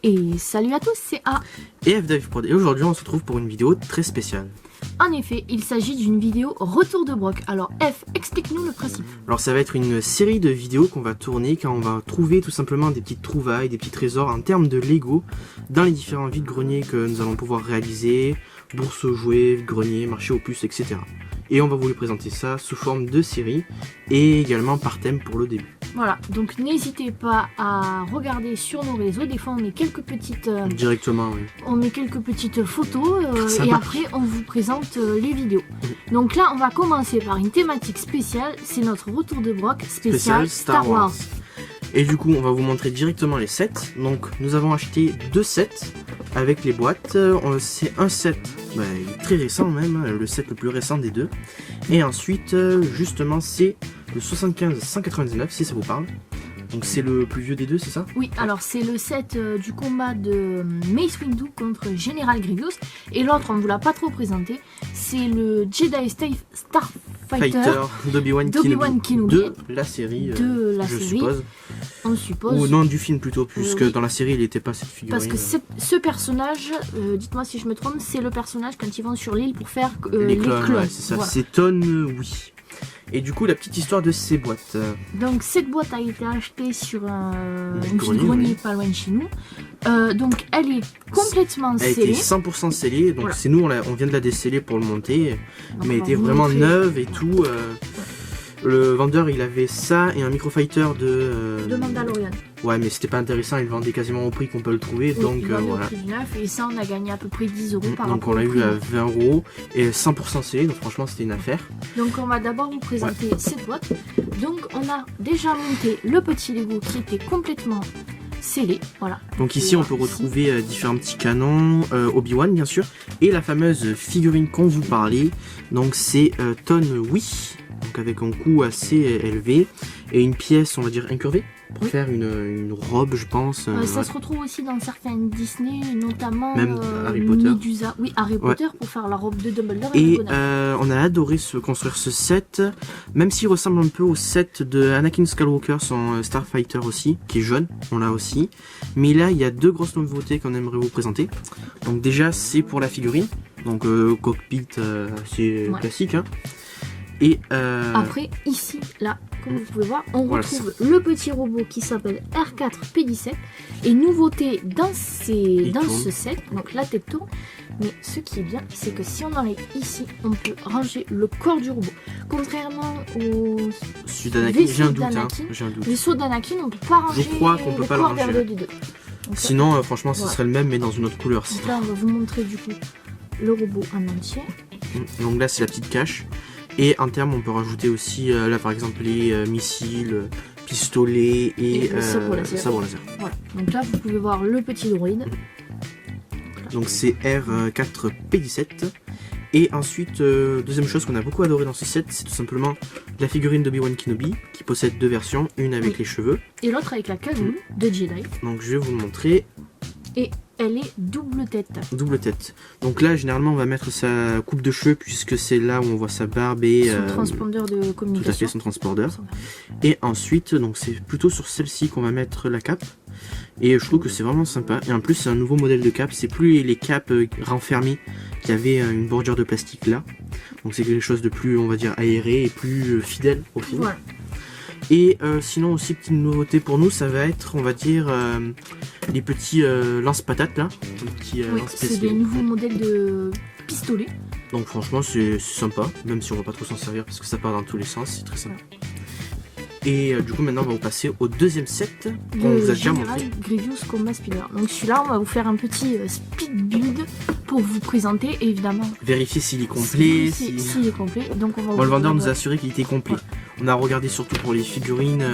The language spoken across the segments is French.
Et salut à tous, c'est A. Et FDaveProd, et aujourd'hui on se retrouve pour une vidéo très spéciale. En effet, il s'agit d'une vidéo retour de Brock. Alors F, explique-nous le principe. Alors ça va être une série de vidéos qu'on va tourner quand on va trouver tout simplement des petites trouvailles, des petits trésors en termes de Lego dans les différents vides-greniers que nous allons pouvoir réaliser, bourse aux jouets, vide-greniers, marché aux puces, etc. Et on va vous présenter ça sous forme de série et également par thème pour le début. Voilà, donc n'hésitez pas à regarder sur nos réseaux. Des fois on met quelques petites Directement, oui. On met quelques petites photos Ça et va. après on vous présente les vidéos. Donc là on va commencer par une thématique spéciale, c'est notre retour de Brock spécial Star Wars. Et du coup on va vous montrer directement les sets. Donc nous avons acheté 2 sets avec les boîtes. C'est un set il est très récent même, le set le plus récent des deux. Et ensuite justement c'est le 75-199 si ça vous parle. Donc c'est le plus vieux des deux, c'est ça? Oui, alors c'est le set du combat de Mace Windu contre General Grievous. Et l'autre, on ne vous l'a pas trop présenté, c'est le Jedi Starfighter d'Obi-Wan Kenobi de la série, je suppose. On suppose. Ou non, du film plutôt, puisque oui. Dans la série il n'était pas cette figurine. Parce que ce personnage, dites-moi si je me trompe, c'est le personnage quand ils vont sur l'île pour faire les clones. Ouais, c'est ça, voilà. C'est oui. Et du coup, la petite histoire de ces boîtes. Donc cette boîte a été achetée sur un grenier, grenier oui. pas loin de chez nous. Donc elle est complètement Elle a scellée. été 100% scellée, donc Voilà. c'est nous, on vient de la déceller pour le monter. Donc, Mais elle on va était vous vraiment montrer. neuve et tout. Le vendeur il avait ça et un microfighter De Mandalorian. Ouais, mais c'était pas intéressant, il vendait quasiment au prix qu'on peut le trouver, Oui, donc il vendait au voilà. prix du neuf, et ça on a gagné à peu près 10 euros par Donc rapport on l'a au eu prix à neuf. 20 euros et 100% scellé, donc franchement c'était une affaire. Donc on va d'abord vous présenter cette boîte. Donc on a déjà monté le petit Lego qui était complètement scellé, voilà. Donc ici on peut retrouver différents petits canons, Obi-Wan bien sûr, et la fameuse figurine qu'on vous parlait, donc c'est Ton Wee, donc avec un coût assez élevé, et une pièce on va dire incurvée, pour Oui. faire une robe je pense. Ça ouais. se retrouve aussi dans certains Disney, notamment Même Harry Potter. Medusa. Oui, Harry Potter pour faire la robe de Dumbledore Et de Gonagall. on a adoré construire ce set, même s'il ressemble un peu au set de Anakin Skywalker, son Starfighter aussi, qui est jaune, on l'a aussi. Mais là, il y a 2 grosses nouveautés qu'on aimerait vous présenter. Donc déjà, c'est pour la figurine, donc cockpit, c'est Ouais. classique. Hein. Et Après, ici, là, comme vous pouvez voir, on Voilà, retrouve le petit robot qui s'appelle R4P17. Et nouveauté dans ce set, donc la tête tourne. Mais ce qui est bien, c'est que si on enlève ici, on peut ranger le corps du robot. Contrairement au celui d'Anakin, vaisseau j'ai un doute. d'Anakin. J'ai un doute. vaisseau d'Anakin, on peut pas ranger crois qu'on peut pas le corps ranger. d'R2D2. Donc, Sinon, franchement, ce Voilà. serait le même, mais dans une autre couleur. donc là, on va vous montrer du coup le robot en entier. Donc là, c'est la petite cache. Et en termes, on peut rajouter aussi, là par exemple, les missiles, pistolets et le sabre laser. sabre laser. Voilà. Donc là, vous pouvez voir le petit droïde. Donc c'est R4P17. Et ensuite, deuxième chose qu'on a beaucoup adoré dans ce set, c'est tout simplement la figurine d'Obi-Wan Kenobi, qui possède 2 versions, une avec Oui. les cheveux. Et l'autre avec la cagoule de Jedi. Donc je vais vous le montrer. Et elle est double tête. Double tête. Donc là, généralement, on va mettre sa coupe de cheveux, puisque c'est là où on voit sa barbe et Son transpondeur de tout à fait communication. son transpondeur. Et ensuite, donc c'est plutôt sur celle-ci qu'on va mettre la cape. Et je trouve que c'est vraiment sympa. Et en plus, c'est un nouveau modèle de cape. C'est plus les capes renfermées qui avaient une bordure de plastique là. Donc c'est quelque chose de plus, on va dire, aéré et plus fidèle au film. Voilà. Et sinon aussi, petite nouveauté pour nous, ça va être, on va dire, les petits lance-patates là. Les petits Oui, lance-pièces. c'est des nouveaux modèles de pistolet. Donc franchement, c'est sympa. Même si on va pas trop s'en servir parce que ça part dans tous les sens. C'est très sympa. Et du coup maintenant on va vous passer au deuxième set qu'on vous a déjà General montré. Grievous Combat Speeder. Donc celui-là, on va vous faire un petit speed build pour vous présenter, et évidemment. Vérifier s'il est complet. S'il est complet. Donc on va Bon, le vendeur nous a ouais. assuré qu'il était complet. Ouais. On a regardé surtout pour les figurines,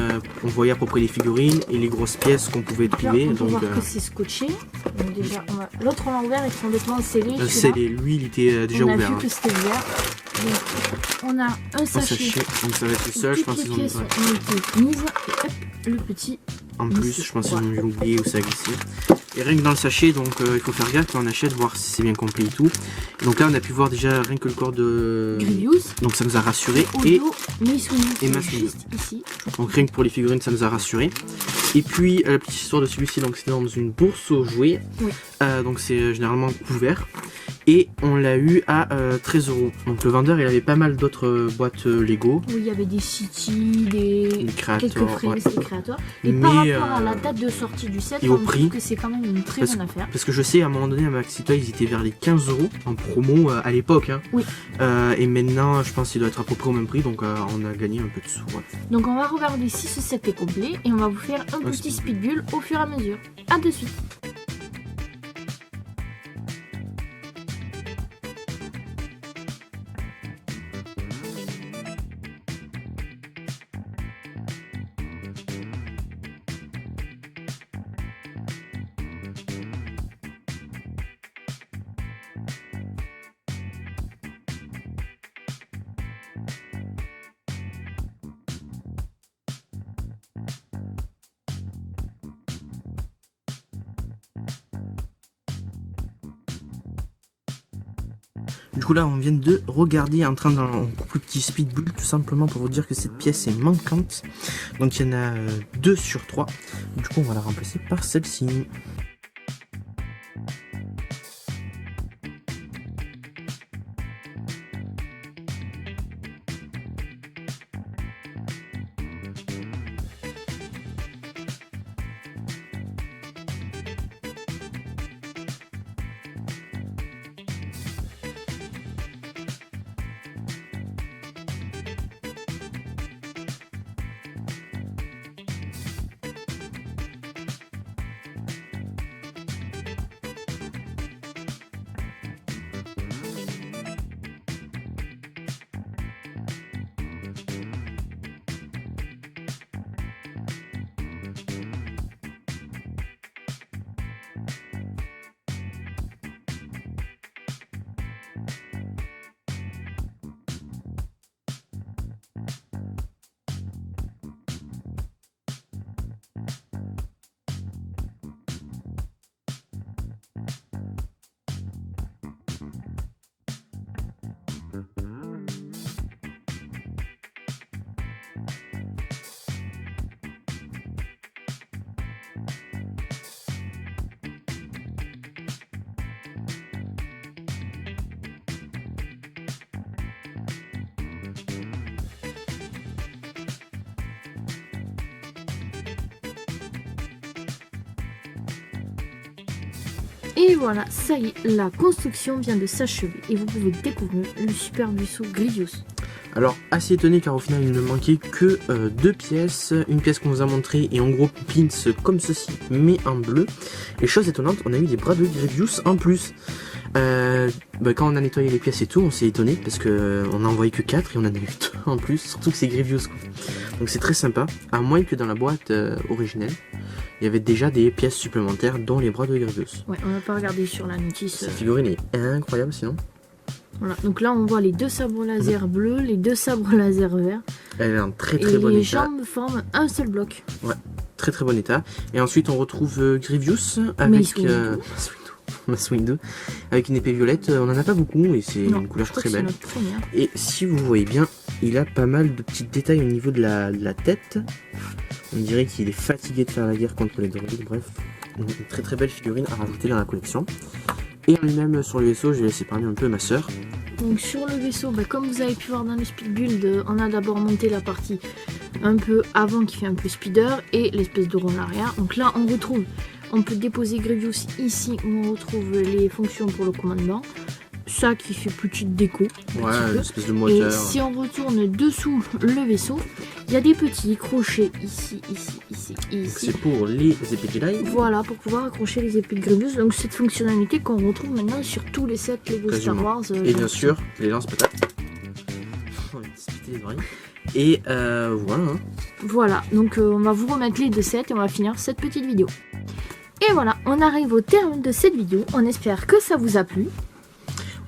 on voyait à peu près les figurines et les grosses pièces qu'on pouvait Là, trouver. on peut Donc voir que c'est scotché. Donc déjà, l'autre on l'a ouvert et complètement scellé. c'est lui, il était déjà on a ouvert. vu Hein. que c'était ouvert. Donc, on a un Un sachet. sachet, donc ça va être tout seul. Je Toutes pense les qu'ils ont pièces ouais. ont été mises. Et hop, le petit. En plus, je pense qu'ils ont dû l'oublier ou ça a glissé. Et rien que dans le sachet, donc il faut faire gaffe quand on achète, voir si c'est bien complet et tout. Et donc là, on a pu voir déjà rien que le corps de Grievous. Donc ça nous a rassuré. Et au dos, Mace Windu, et qui est Mace Windu. juste ici. Donc rien que pour les figurines, ça nous a rassuré. Et puis la petite histoire de celui-ci, donc c'est dans une bourse aux jouets. Oui. Donc c'est généralement couvert. Et on l'a eu à 13 €. Donc le vendeur il avait pas mal d'autres boîtes Lego. Oui, il y avait des City, des Créateurs, quelques frais, ouais. des créateurs. Et Mais, par rapport à la date de sortie du set, et au on trouve prix, que c'est quand même une très bonne affaire. Parce que je sais à un moment donné à Maxi Toys ils étaient vers les 15 € en promo à l'époque. Hein. Oui. Et maintenant je pense qu'il doit être à peu près au même prix. Donc on a gagné un peu de sous. Ouais. Donc on va regarder si ce set est complet et on va vous faire un petit speed build au fur et à mesure. A de suite. Du coup là on vient de regarder en train d'un plus petit speed build tout simplement pour vous dire que cette pièce est manquante. Donc il y en a 2 sur 3. Du coup on va la remplacer par celle-ci. Et voilà, ça y est, la construction vient de s'achever et vous pouvez découvrir le super vaisseau Grievous. Alors assez étonné car au final il ne manquait que 2 pièces, une pièce qu'on vous a montré et en gros pins comme ceci mais en bleu. Et chose étonnante, on a eu des bras de Grievous en plus. Quand on a nettoyé les pièces et tout, on s'est étonné parce que on a envoyé que 4 et on en a eu 2 en plus, surtout que c'est Grievous quoi. Donc c'est très sympa, à moins que dans la boîte originelle, il y avait déjà des pièces supplémentaires dont les bras de Grievous. Ouais, on va pas regarder sur la notice. Cette figurine est incroyable sinon. Voilà, donc là on voit les 2 sabres laser bleus, les 2 sabres laser verts. Elle est en très bon état. Et les jambes forment un seul bloc. Ouais, très bon état. Et ensuite on retrouve Grievous avec Mace Windu avec une épée violette. On en a pas beaucoup et c'est une couleur très belle. Et si vous voyez bien, il a pas mal de petits détails au niveau de la tête. On dirait qu'il est fatigué de faire la guerre contre les droïdes. Bref, une très belle figurine à rajouter dans la collection. Et en lui-même sur le vaisseau, je vais laisser parler un peu ma soeur. Donc sur le vaisseau, comme vous avez pu voir dans le speed build, on a d'abord monté la partie un peu avant qui fait un peu speeder et l'espèce de rond arrière. Donc là on peut déposer Grievous ici où on retrouve les fonctions pour le commandement. Ça qui fait petite déco. Ouais, une espèce de moteur. Et si on retourne dessous le vaisseau, il y a des petits crochets ici. C'est pour les épées Jedi. Voilà, pour pouvoir accrocher les épées de Grievous. Donc cette fonctionnalité qu'on retrouve maintenant sur tous les sets Lego Star Wars. Et bien sûr, les lance-patates. Et voilà. Hein. Voilà, donc on va vous remettre les 2 sets et on va finir cette petite vidéo. Et voilà, on arrive au terme de cette vidéo. On espère que ça vous a plu.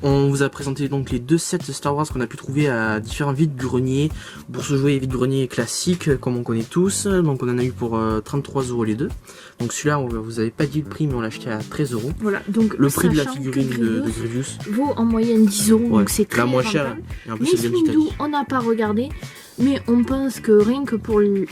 On vous a présenté donc les 2 sets Star Wars qu'on a pu trouver à différents vides-greniers, bourse jouets et vides-greniers classiques comme on connaît tous. Donc on en a eu pour 33 € les deux. Donc celui-là, vous avez pas dit le prix mais on l'a acheté à 13 €. Voilà, donc le prix de la figurine de Grievous vaut en moyenne 10 €, ouais, donc c'est très la moins rentable. chère. Et en plus, Mace Windu, on n'a pas regardé. Mais on pense que rien que pour, les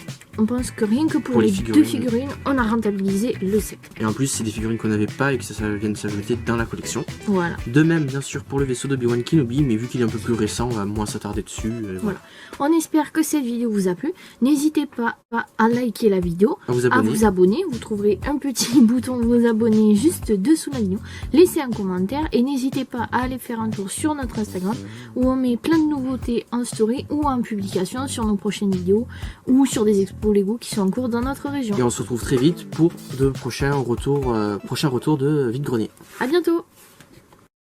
deux figurines, on a rentabilisé le set. Et en plus, c'est des figurines qu'on n'avait pas et que ça vient de s'ajouter dans la collection. Voilà. De même, bien sûr, pour le vaisseau d'Obi-Wan Kenobi, mais vu qu'il est un peu plus récent, on va moins s'attarder dessus. Voilà. On espère que cette vidéo vous a plu. N'hésitez pas à liker la vidéo, à vous abonner. Vous trouverez un petit bouton vous abonner juste dessous la vidéo. Laissez un commentaire et n'hésitez pas à aller faire un tour sur notre Instagram où on met plein de nouveautés en story ou en publication sur nos prochaines vidéos ou sur des expos Lego qui sont en cours dans notre région. Et on se retrouve très vite pour de prochains retours de vide-grenier. À bientôt.